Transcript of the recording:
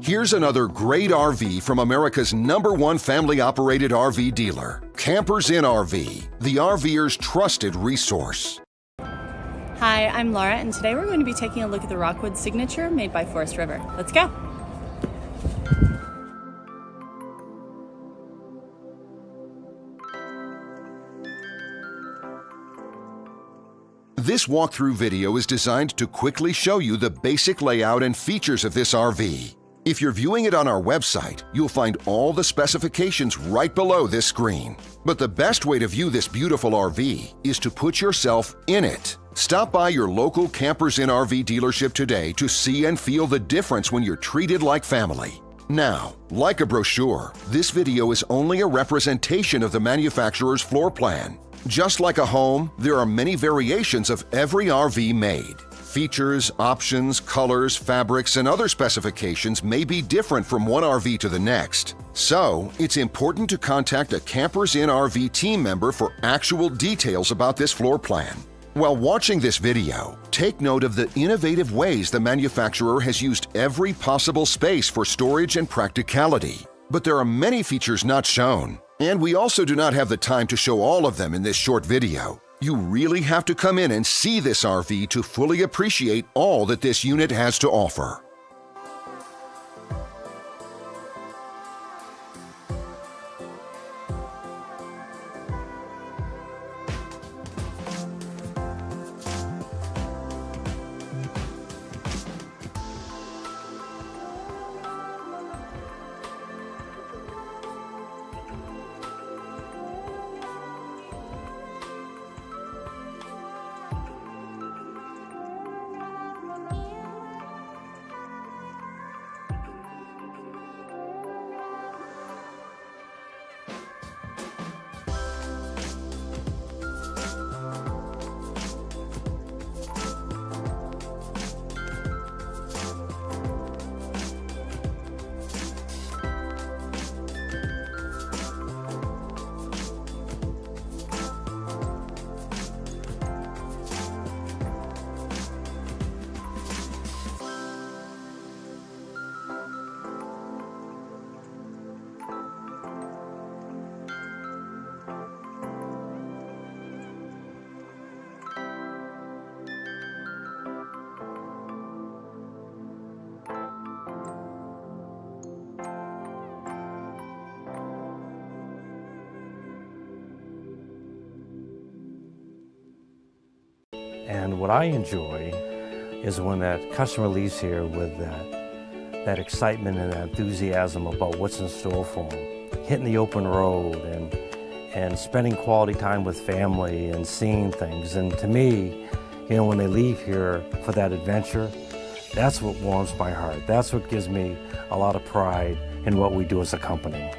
Here's another great RV from America's #1 family-operated RV dealer, Campers Inn RV, the RVer's trusted resource. Hi, I'm Laura, and today we're going to be taking a look at the Rockwood Signature made by Forest River. Let's go! This walkthrough video is designed to quickly show you the basic layout and features of this RV. If you're viewing it on our website, you'll find all the specifications right below this screen. But the best way to view this beautiful RV is to put yourself in it. Stop by your local Campers Inn RV dealership today to see and feel the difference when you're treated like family. Now, like a brochure, this video is only a representation of the manufacturer's floor plan. Just like a home, there are many variations of every RV made. Features, options, colors, fabrics, and other specifications may be different from one RV to the next. So, it's important to contact a Campers Inn RV team member for actual details about this floor plan. While watching this video, take note of the innovative ways the manufacturer has used every possible space for storage and practicality. But there are many features not shown. And we also do not have the time to show all of them in this short video. You really have to come in and see this RV to fully appreciate all that this unit has to offer. And what I enjoy is when that customer leaves here with that excitement and that enthusiasm about what's in store for them. Hitting the open road and spending quality time with family and seeing things. And to me, you know, when they leave here for that adventure, that's what warms my heart. That's what gives me a lot of pride in what we do as a company.